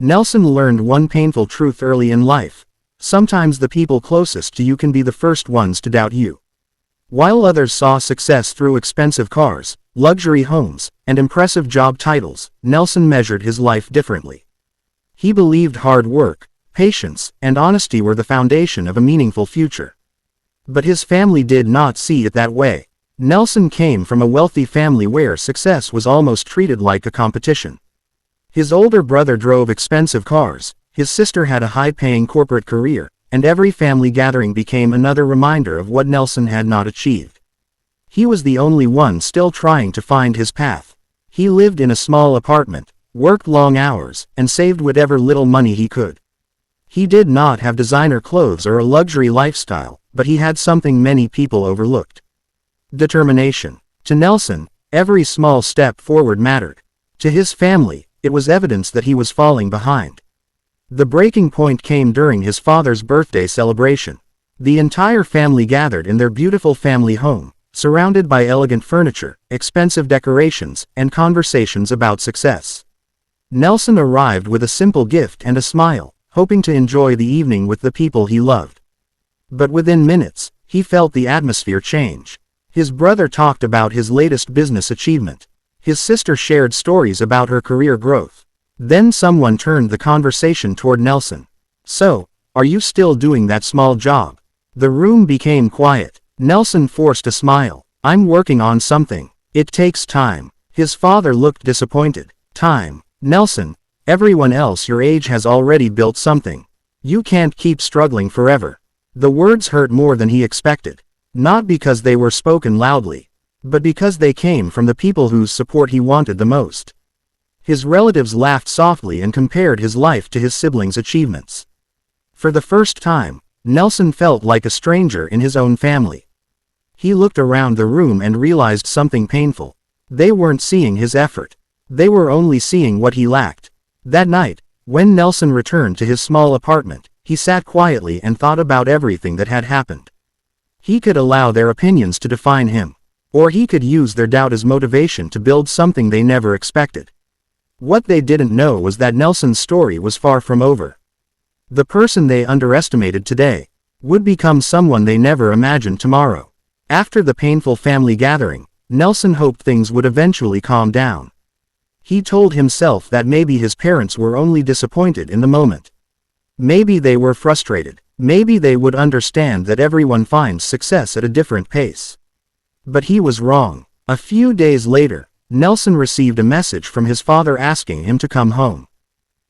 Nelson learned one painful truth early in life. Sometimes the people closest to you can be the first ones to doubt you. While others saw success through expensive cars, luxury homes, and impressive job titles, Nelson measured his life differently. He believed hard work, patience, and honesty were the foundation of a meaningful future. But his family did not see it that way. Nelson came from a wealthy family where success was almost treated like a competition. His older brother drove expensive cars, his sister had a high-paying corporate career, and every family gathering became another reminder of what Nelson had not achieved. He was the only one still trying to find his path. He lived in a small apartment, worked long hours, and saved whatever little money he could. He did not have designer clothes or a luxury lifestyle, but he had something many people overlooked: determination. To Nelson, every small step forward mattered. To his family, it was evidence that he was falling behind. The breaking point came during his father's birthday celebration. The entire family gathered in their beautiful family home, surrounded by elegant furniture, expensive decorations, and conversations about success. Nelson arrived with a simple gift and a smile, hoping to enjoy the evening with the people he loved. But within minutes, he felt the atmosphere change. His brother talked about his latest business achievement. His sister shared stories about her career growth. Then someone turned the conversation toward Nelson. "So, are you still doing that small job?" The room became quiet. Nelson forced a smile. "I'm working on something. It takes time." His father looked disappointed. "Time, Nelson. Everyone else your age has already built something. You can't keep struggling forever." The words hurt more than he expected. Not because they were spoken loudly, but because they came from the people whose support he wanted the most. His relatives laughed softly and compared his life to his siblings' achievements. For the first time, Nelson felt like a stranger in his own family. He looked around the room and realized something painful. They weren't seeing his effort. They were only seeing what he lacked. That night, when Nelson returned to his small apartment, he sat quietly and thought about everything that had happened. He could allow their opinions to define him, or he could use their doubt as motivation to build something they never expected. What they didn't know was that Nelson's story was far from over. The person they underestimated today would become someone they never imagined tomorrow. After the painful family gathering, Nelson hoped things would eventually calm down. He told himself that maybe his parents were only disappointed in the moment. Maybe they were frustrated. Maybe they would understand that everyone finds success at a different pace. But he was wrong. A few days later, Nelson received a message from his father asking him to come home.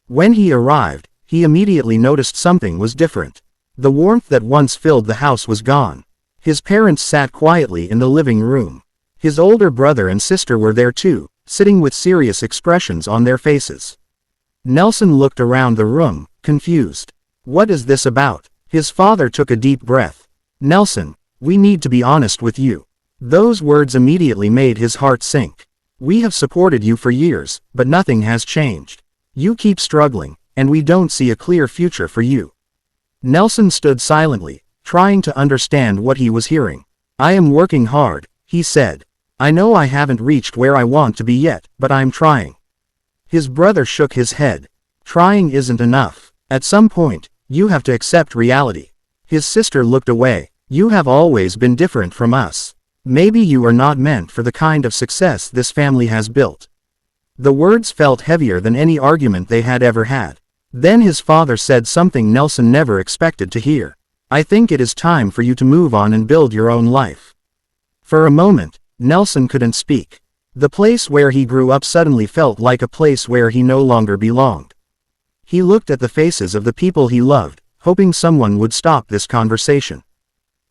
When he arrived, he immediately noticed something was different. The warmth that once filled the house was gone. His parents sat quietly in the living room. His older brother and sister were there too, sitting with serious expressions on their faces. Nelson looked around the room, confused. "What is this about?" His father took a deep breath. "Nelson, we need to be honest with you." Those words immediately made his heart sink. "We have supported you for years, but nothing has changed. You keep struggling, and we don't see a clear future for you." Nelson stood silently, trying to understand what he was hearing. "I am working hard," he said. "I know I haven't reached where I want to be yet, but I'm trying." His brother shook his head. "Trying isn't enough. At some point, you have to accept reality." His sister looked away. "You have always been different from us. Maybe you are not meant for the kind of success this family has built." The words felt heavier than any argument they had ever had. Then his father said something Nelson never expected to hear. "I think it is time for you to move on and build your own life." For a moment, Nelson couldn't speak. The place where he grew up suddenly felt like a place where he no longer belonged. He looked at the faces of the people he loved, hoping someone would stop this conversation.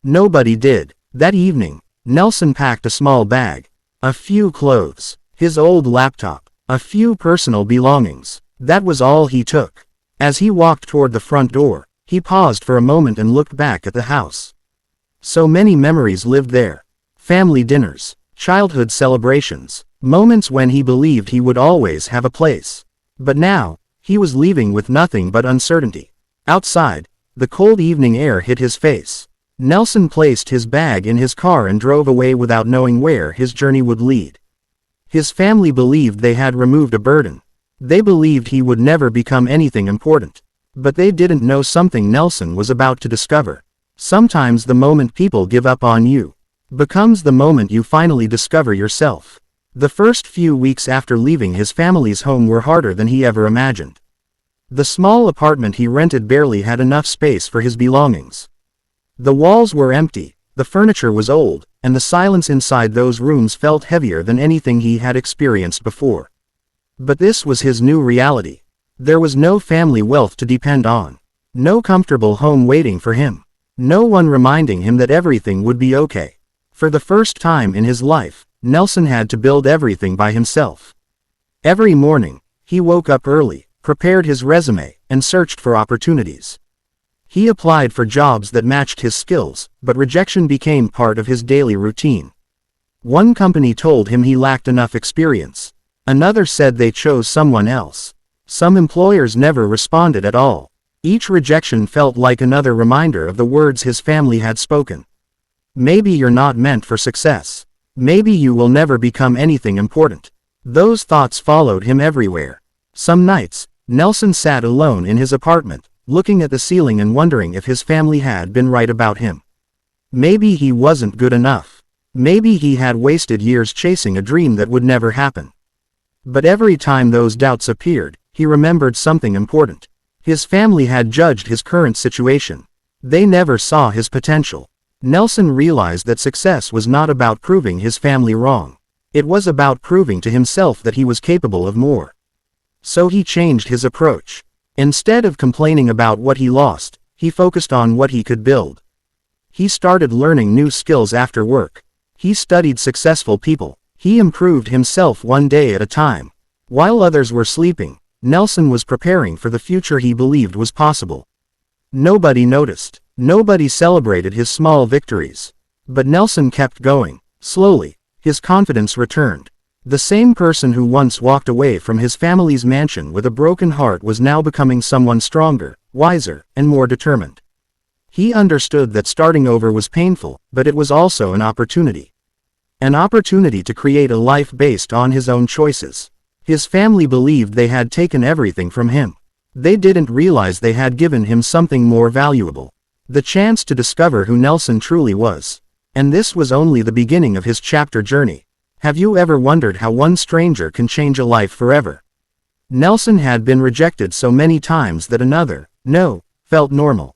Nobody did. That evening, Nelson packed a small bag, a few clothes, his old laptop, a few personal belongings. That was all he took. As he walked toward the front door, he paused for a moment and looked back at the house. So many memories lived there. Family dinners, childhood celebrations, moments when he believed he would always have a place. But now, he was leaving with nothing but uncertainty. Outside, the cold evening air hit his face. Nelson placed his bag in his car and drove away without knowing where his journey would lead. His family believed they had removed a burden. They believed he would never become anything important. But they didn't know something Nelson was about to discover. Sometimes the moment people give up on you becomes the moment you finally discover yourself. The first few weeks after leaving his family's home were harder than he ever imagined. The small apartment he rented barely had enough space for his belongings. The walls were empty, the furniture was old, and the silence inside those rooms felt heavier than anything he had experienced before. But this was his new reality. There was no family wealth to depend on. No comfortable home waiting for him. No one reminding him that everything would be okay. For the first time in his life, Nelson had to build everything by himself. Every morning, he woke up early, prepared his resume, and searched for opportunities. He applied for jobs that matched his skills, but rejection became part of his daily routine. One company told him he lacked enough experience. Another said they chose someone else. Some employers never responded at all. Each rejection felt like another reminder of the words his family had spoken. Maybe you're not meant for success. Maybe you will never become anything important. Those thoughts followed him everywhere. Some nights, Nelson sat alone in his apartment, looking at the ceiling and wondering if his family had been right about him. Maybe he wasn't good enough. Maybe he had wasted years chasing a dream that would never happen. But every time those doubts appeared, he remembered something important. His family had judged his current situation. They never saw his potential. Nelson realized that success was not about proving his family wrong. It was about proving to himself that he was capable of more. So he changed his approach. Instead of complaining about what he lost, he focused on what he could build. He started learning new skills after work. He studied successful people. He improved himself one day at a time. While others were sleeping, Nelson was preparing for the future he believed was possible. Nobody noticed. Nobody celebrated his small victories. But Nelson kept going. Slowly, his confidence returned. The same person who once walked away from his family's mansion with a broken heart was now becoming someone stronger, wiser, and more determined. He understood that starting over was painful, but it was also an opportunity. An opportunity to create a life based on his own choices. His family believed they had taken everything from him. They didn't realize they had given him something more valuable. The chance to discover who Nelson truly was. And this was only the beginning of his chapter journey. Have you ever wondered how one stranger can change a life forever? Nelson had been rejected so many times that another no felt normal.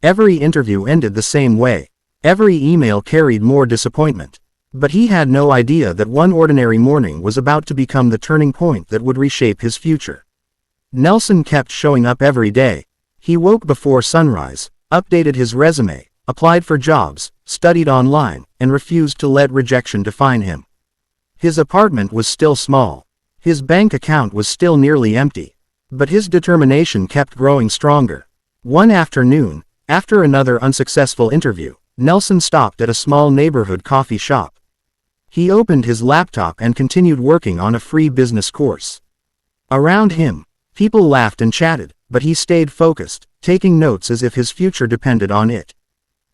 Every interview ended the same way. Every email carried more disappointment. But he had no idea that one ordinary morning was about to become the turning point that would reshape his future. Nelson kept showing up every day. He woke before sunrise, updated his resume, applied for jobs, studied online, and refused to let rejection define him. His apartment was still small. His bank account was still nearly empty. But his determination kept growing stronger. One afternoon, after another unsuccessful interview, Nelson stopped at a small neighborhood coffee shop. He opened his laptop and continued working on a free business course. Around him, people laughed and chatted, but he stayed focused, taking notes as if his future depended on it.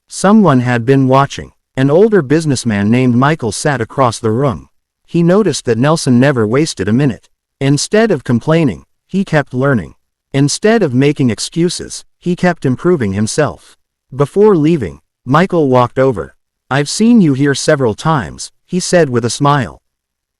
Someone had been watching. An older businessman named Michael sat across the room. He noticed that Nelson never wasted a minute. Instead of complaining, he kept learning. Instead of making excuses, he kept improving himself. Before leaving, Michael walked over. "I've seen you here several times," he said with a smile.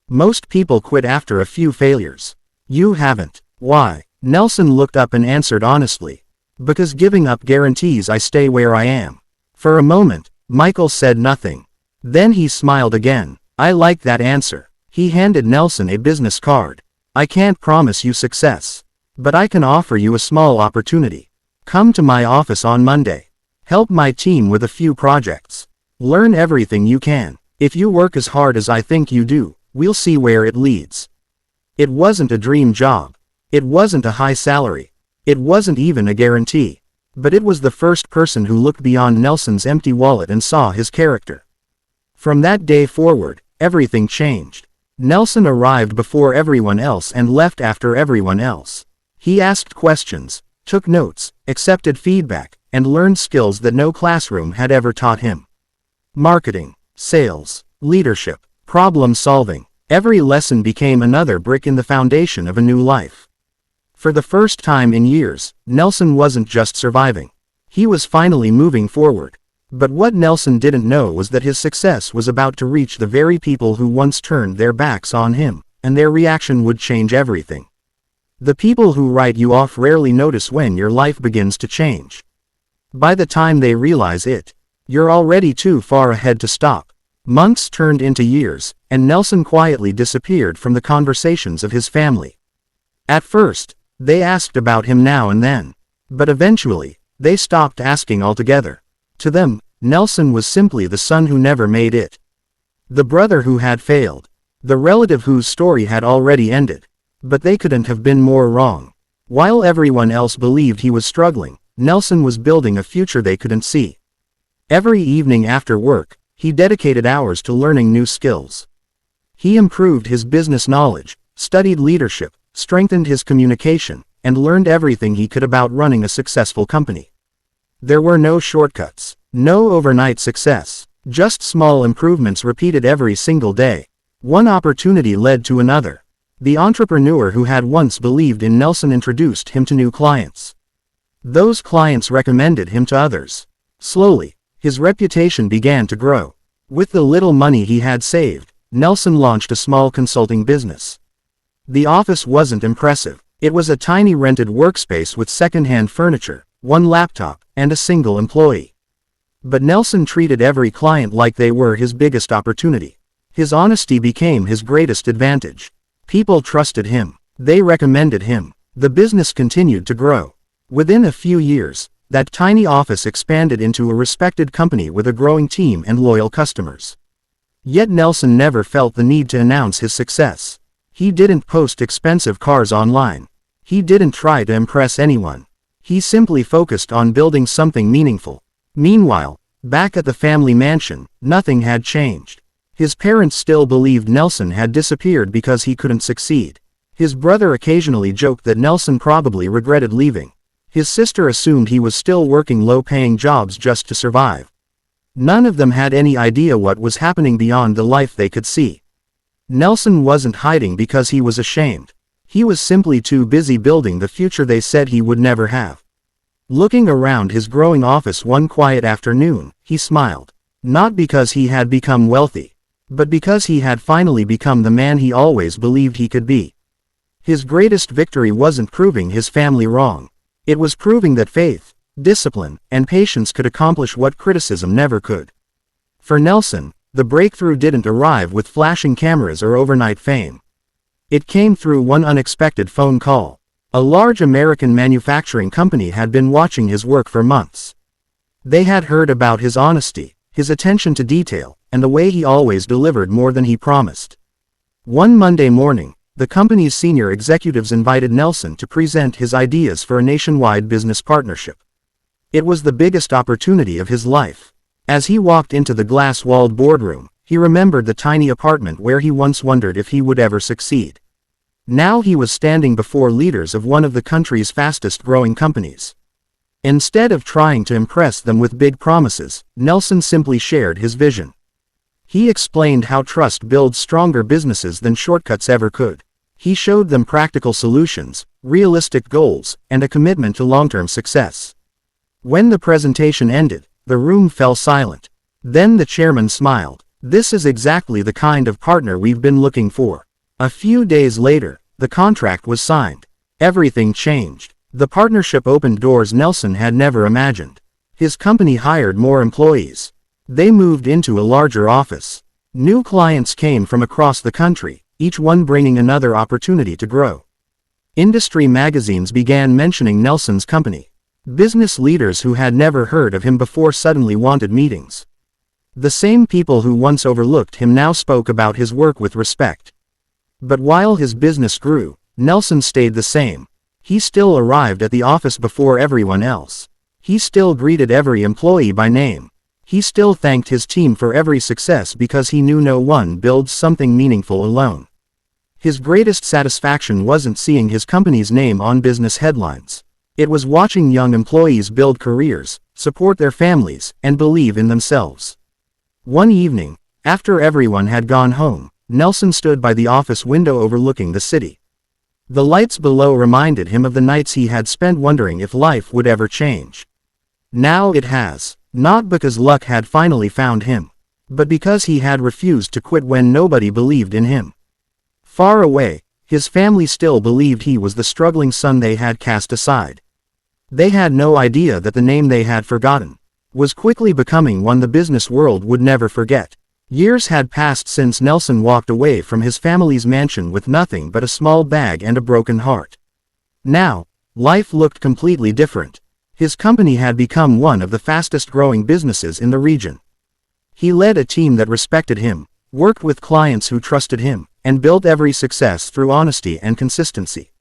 "Most people quit after a few failures. You haven't. Why?" Nelson looked up and answered honestly. "Because giving up guarantees I stay where I am." For a moment, Michael said nothing. Then he smiled again. "I like that answer." He handed Nelson a business card. "I can't promise you success. But I can offer you a small opportunity. Come to my office on Monday. Help my team with a few projects. Learn everything you can. If you work as hard as I think you do, we'll see where it leads." It wasn't a dream job. It wasn't a high salary. It wasn't even a guarantee. But it was the first person who looked beyond Nelson's empty wallet and saw his character. From that day forward, everything changed. Nelson arrived before everyone else and left after everyone else. He asked questions, took notes, accepted feedback, and learned skills that no classroom had ever taught him. Marketing, sales, leadership, problem solving. Every lesson became another brick in the foundation of a new life. For the first time in years, Nelson wasn't just surviving. He was finally moving forward. But what Nelson didn't know was that his success was about to reach the very people who once turned their backs on him, and their reaction would change everything. The people who write you off rarely notice when your life begins to change. By the time they realize it, you're already too far ahead to stop. Months turned into years, and Nelson quietly disappeared from the conversations of his family. At first, they asked about him now and then. But eventually, they stopped asking altogether. To them, Nelson was simply the son who never made it. The brother who had failed. The relative whose story had already ended. But they couldn't have been more wrong. While everyone else believed he was struggling, Nelson was building a future they couldn't see. Every evening after work, he dedicated hours to learning new skills. He improved his business knowledge, studied leadership, strengthened his communication, and learned everything he could about running a successful company. There were no shortcuts, no overnight success, just small improvements repeated every single day. One opportunity led to another. The entrepreneur who had once believed in Nelson introduced him to new clients. Those clients recommended him to others. Slowly, his reputation began to grow. With the little money he had saved, Nelson launched a small consulting business. The office wasn't impressive. It was a tiny rented workspace with second-hand furniture, one laptop, and a single employee. But Nelson treated every client like they were his biggest opportunity. His honesty became his greatest advantage. People trusted him. They recommended him. The business continued to grow. Within a few years, that tiny office expanded into a respected company with a growing team and loyal customers. Yet Nelson never felt the need to announce his success. He didn't post expensive cars online. He didn't try to impress anyone. He simply focused on building something meaningful. Meanwhile, back at the family mansion, nothing had changed. His parents still believed Nelson had disappeared because he couldn't succeed. His brother occasionally joked that Nelson probably regretted leaving. His sister assumed he was still working low-paying jobs just to survive. None of them had any idea what was happening beyond the life they could see. Nelson wasn't hiding because he was ashamed. He was simply too busy building the future they said he would never have. Looking around his growing office one quiet afternoon, he smiled. Not because he had become wealthy, but because he had finally become the man he always believed he could be. His greatest victory wasn't proving his family wrong. It was proving that faith, discipline, and patience could accomplish what criticism never could. For Nelson, the breakthrough didn't arrive with flashing cameras or overnight fame. It came through one unexpected phone call. A large American manufacturing company had been watching his work for months. They had heard about his honesty, his attention to detail, and the way he always delivered more than he promised. One Monday morning, the company's senior executives invited Nelson to present his ideas for a nationwide business partnership. It was the biggest opportunity of his life. As he walked into the glass-walled boardroom, he remembered the tiny apartment where he once wondered if he would ever succeed. Now he was standing before leaders of one of the country's fastest-growing companies. Instead of trying to impress them with big promises, Nelson simply shared his vision. He explained how trust builds stronger businesses than shortcuts ever could. He showed them practical solutions, realistic goals, and a commitment to long-term success. When the presentation ended, the room fell silent. Then the chairman smiled. "This is exactly the kind of partner we've been looking for." A few days later, the contract was signed. Everything changed. The partnership opened doors Nelson had never imagined. His company hired more employees. They moved into a larger office. New clients came from across the country, each one bringing another opportunity to grow. Industry magazines began mentioning Nelson's company. Business leaders who had never heard of him before suddenly wanted meetings. The same people who once overlooked him now spoke about his work with respect. But while his business grew, Nelson stayed the same. He still arrived at the office before everyone else. He still greeted every employee by name. He still thanked his team for every success because he knew no one builds something meaningful alone. His greatest satisfaction wasn't seeing his company's name on business headlines. It was watching young employees build careers, support their families, and believe in themselves. One evening, after everyone had gone home, Nelson stood by the office window overlooking the city. The lights below reminded him of the nights he had spent wondering if life would ever change. Now it has. Not because luck had finally found him, but because he had refused to quit when nobody believed in him. Far away, his family still believed he was the struggling son they had cast aside. They had no idea that the name they had forgotten was quickly becoming one the business world would never forget. Years had passed since Nelson walked away from his family's mansion with nothing but a small bag and a broken heart. Now, life looked completely different. His company had become one of the fastest-growing businesses in the region. He led a team that respected him, worked with clients who trusted him, and built every success through honesty and consistency.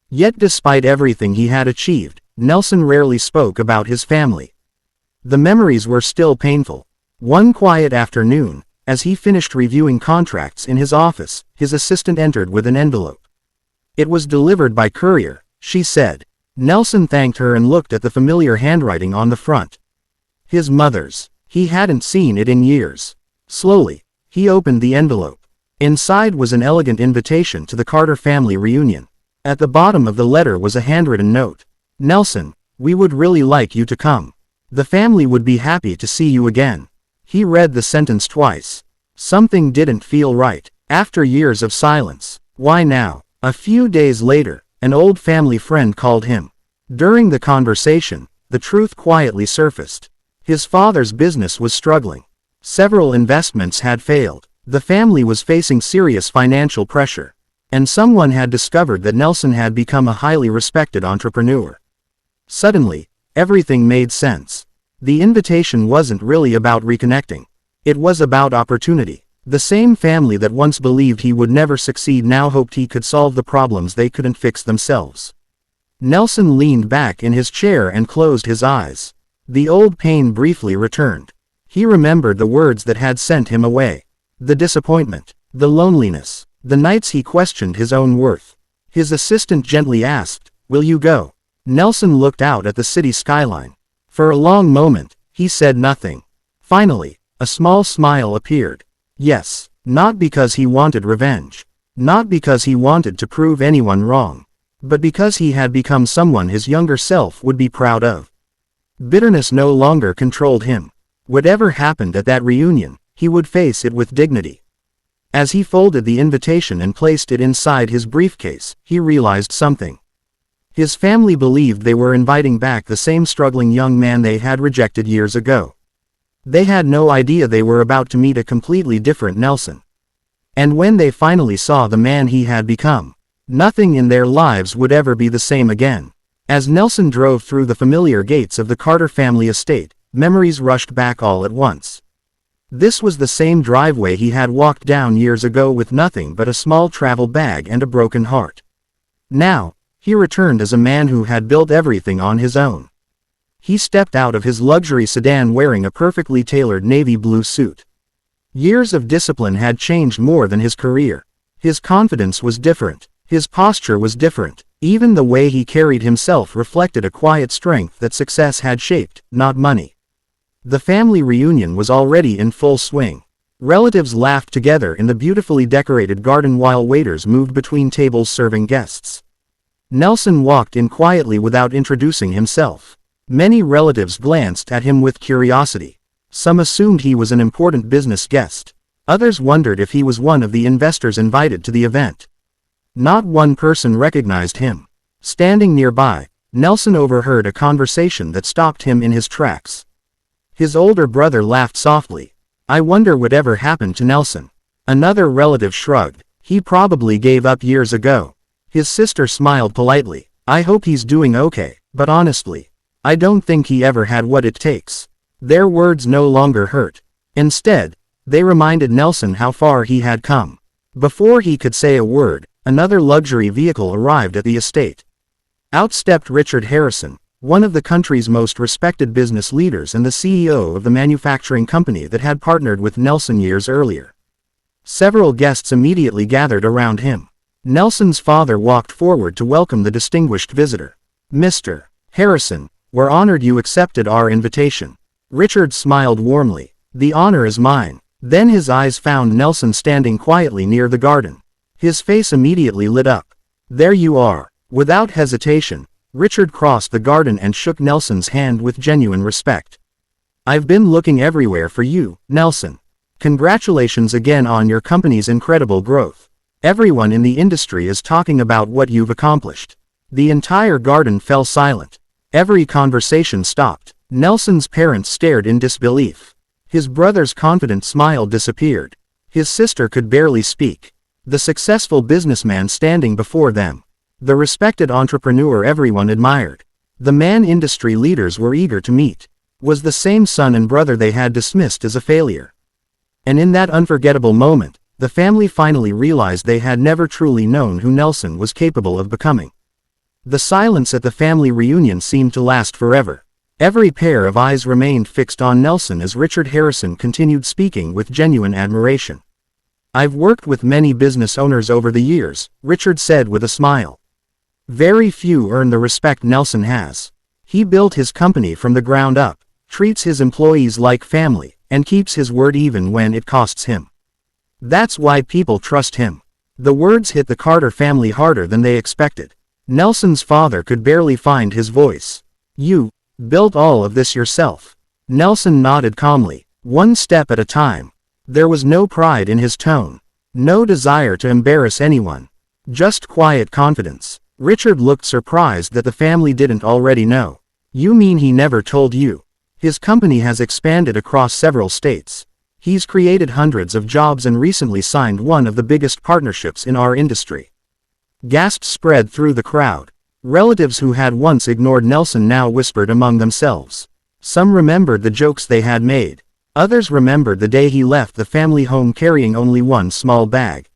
Yet despite everything he had achieved, Nelson rarely spoke about his family. The memories were still painful. One quiet afternoon, as he finished reviewing contracts in his office, his assistant entered with an envelope. "It was delivered by courier," she said. Nelson thanked her and looked at the familiar handwriting on the front. His mother's. He hadn't seen it in years. Slowly, he opened the envelope. Inside was an elegant invitation to the Carter family reunion. At the bottom of the letter was a handwritten note. "Nelson, we would really like you to come. The family would be happy to see you again." He read the sentence twice. Something didn't feel right. After years of silence, why now? A few days later, an old family friend called him. During the conversation, the truth quietly surfaced. His father's business was struggling. Several investments had failed. The family was facing serious financial pressure. And someone had discovered that Nelson had become a highly respected entrepreneur. Suddenly, everything made sense. The invitation wasn't really about reconnecting. It was about opportunity. The same family that once believed he would never succeed now hoped he could solve the problems they couldn't fix themselves. Nelson leaned back in his chair and closed his eyes. The old pain briefly returned. He remembered the words that had sent him away. The disappointment, the loneliness, the nights he questioned his own worth. His assistant gently asked, "Will you go?" Nelson looked out at the city skyline. For a long moment, he said nothing. Finally, a small smile appeared. Yes, not because he wanted revenge. Not because he wanted to prove anyone wrong. But because he had become someone his younger self would be proud of. Bitterness no longer controlled him. Whatever happened at that reunion, he would face it with dignity. As he folded the invitation and placed it inside his briefcase, he realized something. His family believed they were inviting back the same struggling young man they had rejected years ago. They had no idea they were about to meet a completely different Nelson. And when they finally saw the man he had become, nothing in their lives would ever be the same again. As Nelson drove through the familiar gates of the Carter family estate, memories rushed back all at once. This was the same driveway he had walked down years ago with nothing but a small travel bag and a broken heart. Now, he returned as a man who had built everything on his own. He stepped out of his luxury sedan wearing a perfectly tailored navy blue suit. Years of discipline had changed more than his career. His confidence was different. His posture was different. Even the way he carried himself reflected a quiet strength that success had shaped, not money. The family reunion was already in full swing. Relatives laughed together in the beautifully decorated garden while waiters moved between tables serving guests. Nelson walked in quietly without introducing himself. Many relatives glanced at him with curiosity. Some assumed he was an important business guest. Others wondered if he was one of the investors invited to the event. Not one person recognized him. Standing nearby, Nelson overheard a conversation that stopped him in his tracks. His older brother laughed softly. "I wonder whatever happened to Nelson." Another relative shrugged. "He probably gave up years ago." His sister smiled politely. "I hope he's doing okay, but honestly, I don't think he ever had what it takes." Their words no longer hurt. Instead, they reminded Nelson how far he had come. Before he could say a word, another luxury vehicle arrived at the estate. Out stepped Richard Harrison, one of the country's most respected business leaders and the CEO of the manufacturing company that had partnered with Nelson years earlier. Several guests immediately gathered around him. Nelson's father walked forward to welcome the distinguished visitor. "Mr. Harrison, we're honored you accepted our invitation." Richard smiled warmly. "The honor is mine." Then his eyes found Nelson standing quietly near the garden. His face immediately lit up. There you are. Without hesitation, Richard crossed the garden and shook Nelson's hand with genuine respect. I've been looking everywhere for you, Nelson. Congratulations again on your company's incredible growth. Everyone in the industry is talking about what you've accomplished. The entire garden fell silent. Every conversation stopped. Nelson's parents stared in disbelief. His brother's confident smile disappeared. His sister could barely speak. The successful businessman standing before them. The respected entrepreneur everyone admired. The man industry leaders were eager to meet. Was the same son and brother they had dismissed as a failure. And in that unforgettable moment, the family finally realized they had never truly known who Nelson was capable of becoming. The silence at the family reunion seemed to last forever. Every pair of eyes remained fixed on Nelson as Richard Harrison continued speaking with genuine admiration. I've worked with many business owners over the years, Richard said with a smile. Very few earn the respect Nelson has. He built his company from the ground up, treats his employees like family, and keeps his word even when it costs him. That's why people trust him. The words hit the Carter family harder than they expected. Nelson's father could barely find his voice. You built all of this yourself. Nelson nodded calmly, one step at a time. There was no pride in his tone. No desire to embarrass anyone. Just quiet confidence. Richard looked surprised that the family didn't already know. You mean he never told you? His company has expanded across several states. He's created hundreds of jobs and recently signed one of the biggest partnerships in our industry. Gasps spread through the crowd. Relatives who had once ignored Nelson now whispered among themselves. Some remembered the jokes they had made. Others remembered the day he left the family home carrying only one small bag.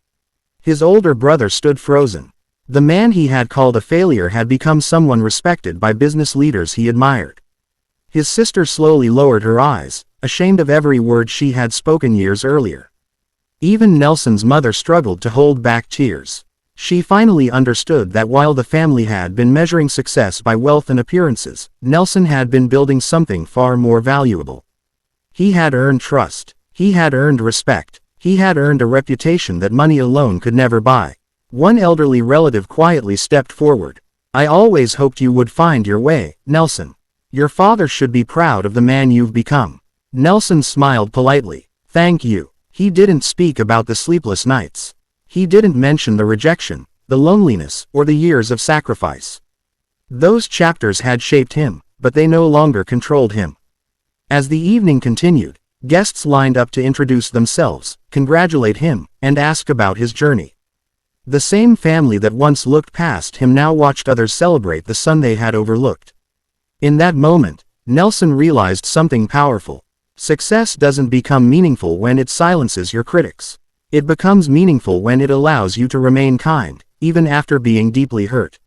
His older brother stood frozen. The man he had called a failure had become someone respected by business leaders he admired. His sister slowly lowered her eyes, ashamed of every word she had spoken years earlier. Even Nelson's mother struggled to hold back tears. She finally understood that while the family had been measuring success by wealth and appearances, Nelson had been building something far more valuable. He had earned trust. He had earned respect. He had earned a reputation that money alone could never buy. One elderly relative quietly stepped forward. I always hoped you would find your way, Nelson. Your father should be proud of the man you've become. Nelson smiled politely. Thank you. He didn't speak about the sleepless nights. He didn't mention the rejection, the loneliness, or the years of sacrifice. Those chapters had shaped him, but they no longer controlled him. As the evening continued, guests lined up to introduce themselves, congratulate him, and ask about his journey. The same family that once looked past him now watched others celebrate the son they had overlooked. In that moment, Nelson realized something powerful. Success doesn't become meaningful when it silences your critics. It becomes meaningful when it allows you to remain kind, even after being deeply hurt.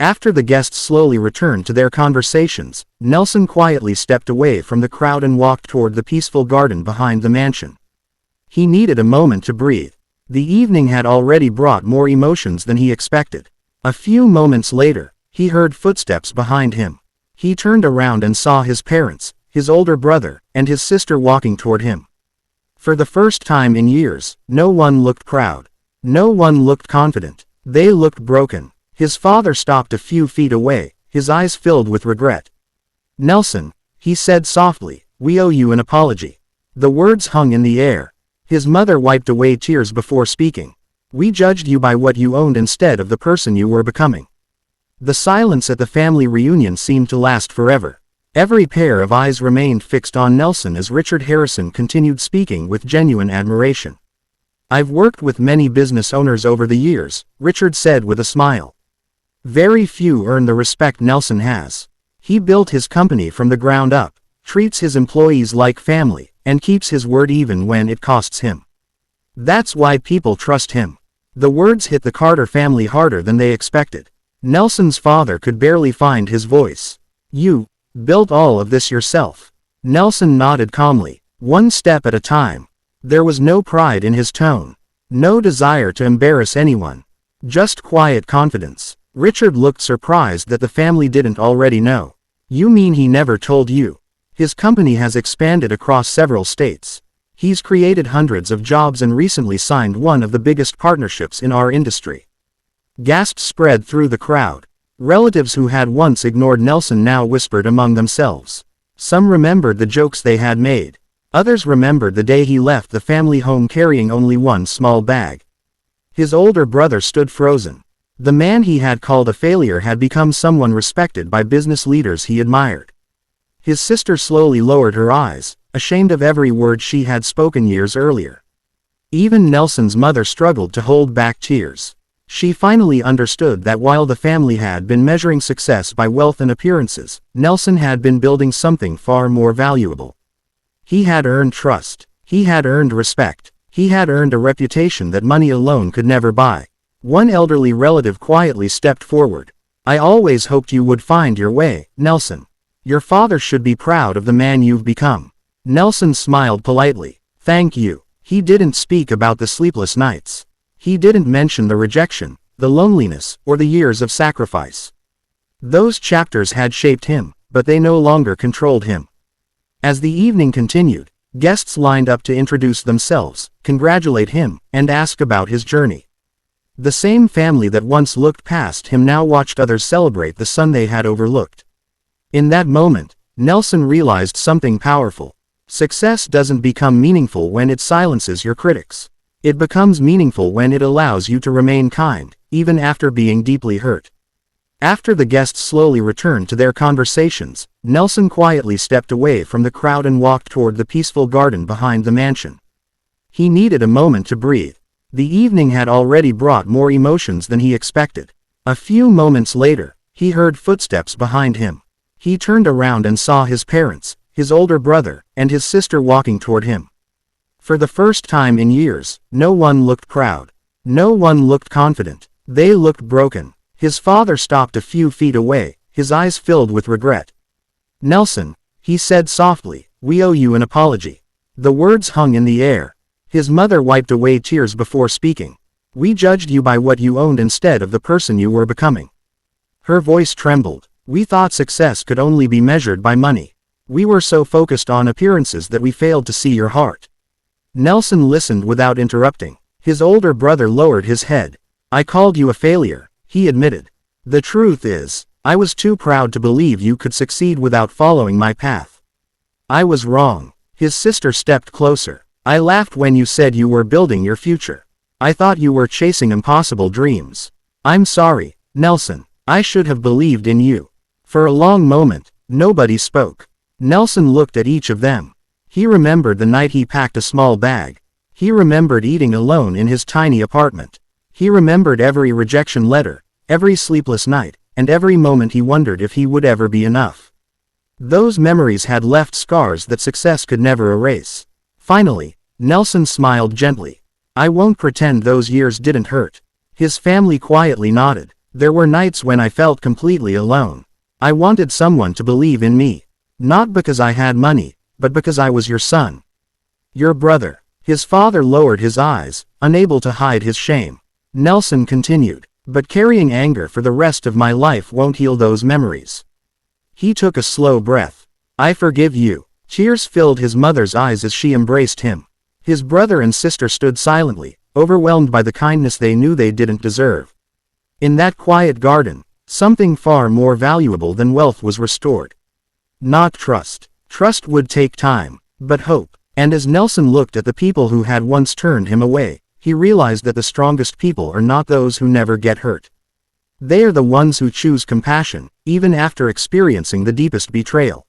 After the guests slowly returned to their conversations, Nelson quietly stepped away from the crowd and walked toward the peaceful garden behind the mansion. He needed a moment to breathe. The evening had already brought more emotions than he expected. A few moments later, he heard footsteps behind him. He turned around and saw his parents, his older brother, and his sister walking toward him. For the first time in years, no one looked proud. No one looked confident. They looked broken. His father stopped a few feet away, his eyes filled with regret. Nelson, he said softly, we owe you an apology. The words hung in the air. His mother wiped away tears before speaking. We judged you by what you owned instead of the person you were becoming. The silence at the family reunion seemed to last forever. Every pair of eyes remained fixed on Nelson as Richard Harrison continued speaking with genuine admiration. I've worked with many business owners over the years, Richard said with a smile. Very few earn the respect Nelson has. He built his company from the ground up, treats his employees like family, and keeps his word even when it costs him. That's why people trust him. The words hit the Carter family harder than they expected. Nelson's father could barely find his voice. You built all of this yourself. Nelson nodded calmly, one step at a time. There was no pride in his tone. No desire to embarrass anyone. Just quiet confidence. Richard looked surprised that the family didn't already know. You mean he never told you? His company has expanded across several states. He's created hundreds of jobs and recently signed one of the biggest partnerships in our industry." Gasps spread through the crowd. Relatives who had once ignored Nelson now whispered among themselves. Some remembered the jokes they had made. Others remembered the day he left the family home carrying only one small bag. His older brother stood frozen. The man he had called a failure had become someone respected by business leaders he admired. His sister slowly lowered her eyes, ashamed of every word she had spoken years earlier. Even Nelson's mother struggled to hold back tears. She finally understood that while the family had been measuring success by wealth and appearances, Nelson had been building something far more valuable. He had earned trust. He had earned respect. He had earned a reputation that money alone could never buy. One elderly relative quietly stepped forward. "I always hoped you would find your way, Nelson. Your father should be proud of the man you've become." Nelson smiled politely. "Thank you." He didn't speak about the sleepless nights. He didn't mention the rejection, the loneliness, or the years of sacrifice. Those chapters had shaped him, but they no longer controlled him. As the evening continued, guests lined up to introduce themselves, congratulate him, and ask about his journey. The same family that once looked past him now watched others celebrate the son they had overlooked. In that moment, Nelson realized something powerful. Success doesn't become meaningful when it silences your critics. It becomes meaningful when it allows you to remain kind, even after being deeply hurt. After the guests slowly returned to their conversations, Nelson quietly stepped away from the crowd and walked toward the peaceful garden behind the mansion. He needed a moment to breathe. The evening had already brought more emotions than he expected. A few moments later, he heard footsteps behind him. He turned around and saw his parents, his older brother, and his sister walking toward him. For the first time in years, no one looked proud. No one looked confident. They looked broken. His father stopped a few feet away, his eyes filled with regret. "Nelson," he said softly, "we owe you an apology." The words hung in the air. His mother wiped away tears before speaking. "We judged you by what you owned instead of the person you were becoming." Her voice trembled. "We thought success could only be measured by money. We were so focused on appearances that we failed to see your heart." Nelson listened without interrupting. His older brother lowered his head. "I called you a failure," he admitted. "The truth is, I was too proud to believe you could succeed without following my path. I was wrong." His sister stepped closer. "I laughed when you said you were building your future. I thought you were chasing impossible dreams. I'm sorry, Nelson. I should have believed in you." For a long moment, nobody spoke. Nelson looked at each of them. He remembered the night he packed a small bag. He remembered eating alone in his tiny apartment. He remembered every rejection letter, every sleepless night, and every moment he wondered if he would ever be enough. Those memories had left scars that success could never erase. Finally, Nelson smiled gently. "I won't pretend those years didn't hurt." His family quietly nodded. "There were nights when I felt completely alone. I wanted someone to believe in me. Not because I had money, but because I was your son. Your brother." His father lowered his eyes, unable to hide his shame. Nelson continued, "But carrying anger for the rest of my life won't heal those memories." He took a slow breath. "I forgive you." Tears filled his mother's eyes as she embraced him. His brother and sister stood silently, overwhelmed by the kindness they knew they didn't deserve. In that quiet garden, something far more valuable than wealth was restored. Not trust. Trust would take time, but hope. And as Nelson looked at the people who had once turned him away, he realized that the strongest people are not those who never get hurt. They are the ones who choose compassion, even after experiencing the deepest betrayal.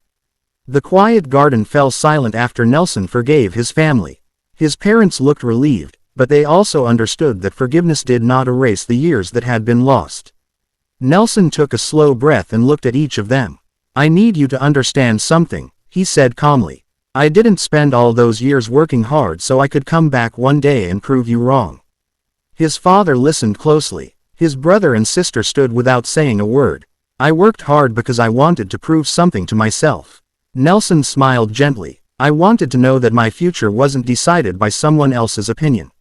The quiet garden fell silent after Nelson forgave his family. His parents looked relieved, but they also understood that forgiveness did not erase the years that had been lost. Nelson took a slow breath and looked at each of them. "I need you to understand something," he said calmly. "I didn't spend all those years working hard so I could come back one day and prove you wrong." His father listened closely. His brother and sister stood without saying a word. "I worked hard because I wanted to prove something to myself." Nelson smiled gently. "I wanted to know that my future wasn't decided by someone else's opinion."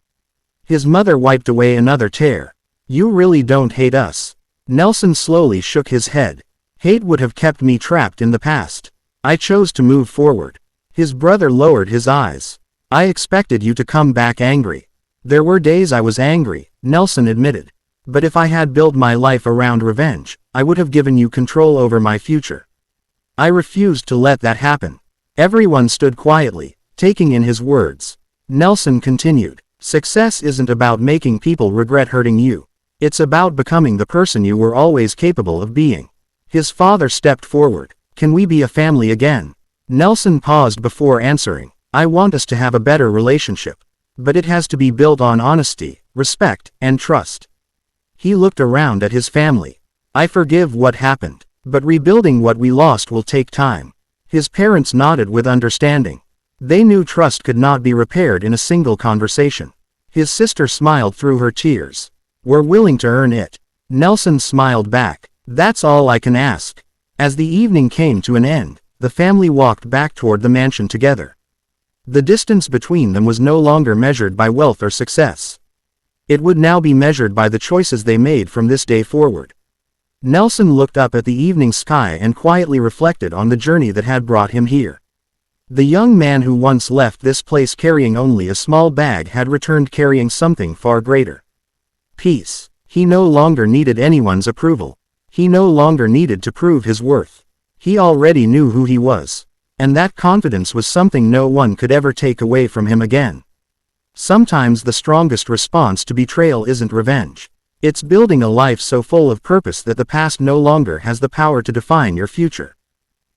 His mother wiped away another tear. "You really don't hate us." Nelson slowly shook his head. "Hate would have kept me trapped in the past. I chose to move forward." His brother lowered his eyes. I expected you to come back angry. There were days I was angry, Nelson admitted. But if I had built my life around revenge, I would have given you control over my future. I refused to let that happen. Everyone stood quietly, taking in his words. Nelson continued, success isn't about making people regret hurting you. It's about becoming the person you were always capable of being. His father stepped forward. Can we be a family again? Nelson paused before answering. I want us to have a better relationship. But it has to be built on honesty, respect, and trust. He looked around at his family. I forgive what happened, but rebuilding what we lost will take time. His parents nodded with understanding. They knew trust could not be repaired in a single conversation. His sister smiled through her tears. We're willing to earn it. Nelson smiled back. That's all I can ask. As the evening came to an end, the family walked back toward the mansion together. The distance between them was no longer measured by wealth or success. It would now be measured by the choices they made from this day forward. Nelson looked up at the evening sky and quietly reflected on the journey that had brought him here. The young man who once left this place carrying only a small bag had returned carrying something far greater. Peace. He no longer needed anyone's approval. He no longer needed to prove his worth. He already knew who he was. And that confidence was something no one could ever take away from him again. Sometimes the strongest response to betrayal isn't revenge. It's building a life so full of purpose that the past no longer has the power to define your future.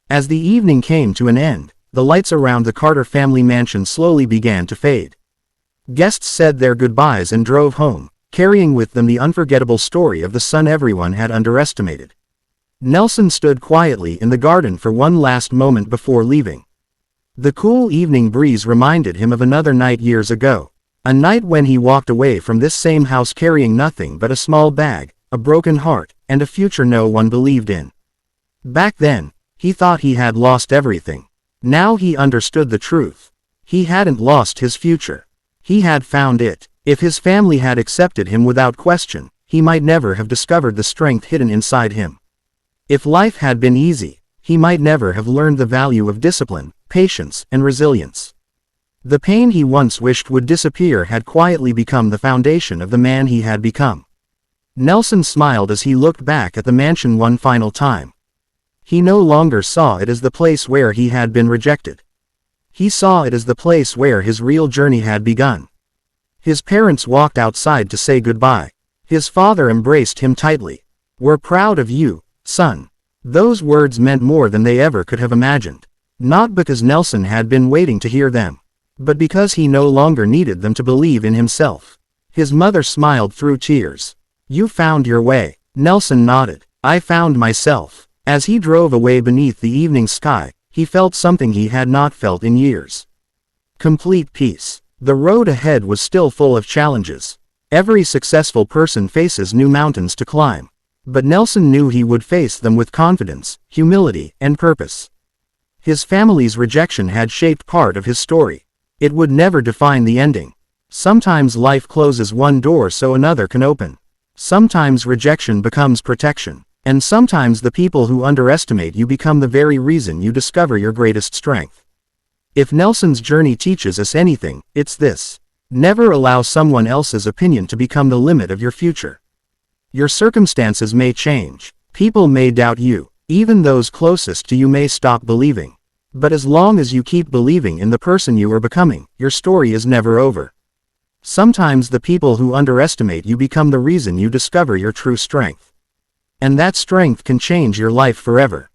As the evening came to an end, the lights around the Carter family mansion slowly began to fade. Guests said their goodbyes and drove home, carrying with them the unforgettable story of the son everyone had underestimated. Nelson stood quietly in the garden for one last moment before leaving. The cool evening breeze reminded him of another night years ago. A night when he walked away from this same house carrying nothing but a small bag, a broken heart, and a future no one believed in. Back then, he thought he had lost everything. Now he understood the truth. He hadn't lost his future. He had found it. If his family had accepted him without question, he might never have discovered the strength hidden inside him. If life had been easy, he might never have learned the value of discipline, patience, and resilience. The pain he once wished would disappear had quietly become the foundation of the man he had become. Nelson smiled as he looked back at the mansion one final time. He no longer saw it as the place where he had been rejected. He saw it as the place where his real journey had begun. His parents walked outside to say goodbye. His father embraced him tightly. We're proud of you, son. Those words meant more than they ever could have imagined. Not because Nelson had been waiting to hear them, but because he no longer needed them to believe in himself. His mother smiled through tears. You found your way. Nelson nodded. I found myself. As he drove away beneath the evening sky, he felt something he had not felt in years. Complete peace. The road ahead was still full of challenges. Every successful person faces new mountains to climb. But Nelson knew he would face them with confidence, humility, and purpose. His family's rejection had shaped part of his story. It would never define the ending. Sometimes life closes one door so another can open. Sometimes rejection becomes protection. And sometimes the people who underestimate you become the very reason you discover your greatest strength. If Nelson's journey teaches us anything, it's this. Never allow someone else's opinion to become the limit of your future. Your circumstances may change. People may doubt you. Even those closest to you may stop believing. But as long as you keep believing in the person you are becoming, your story is never over. Sometimes the people who underestimate you become the reason you discover your true strength. And that strength can change your life forever.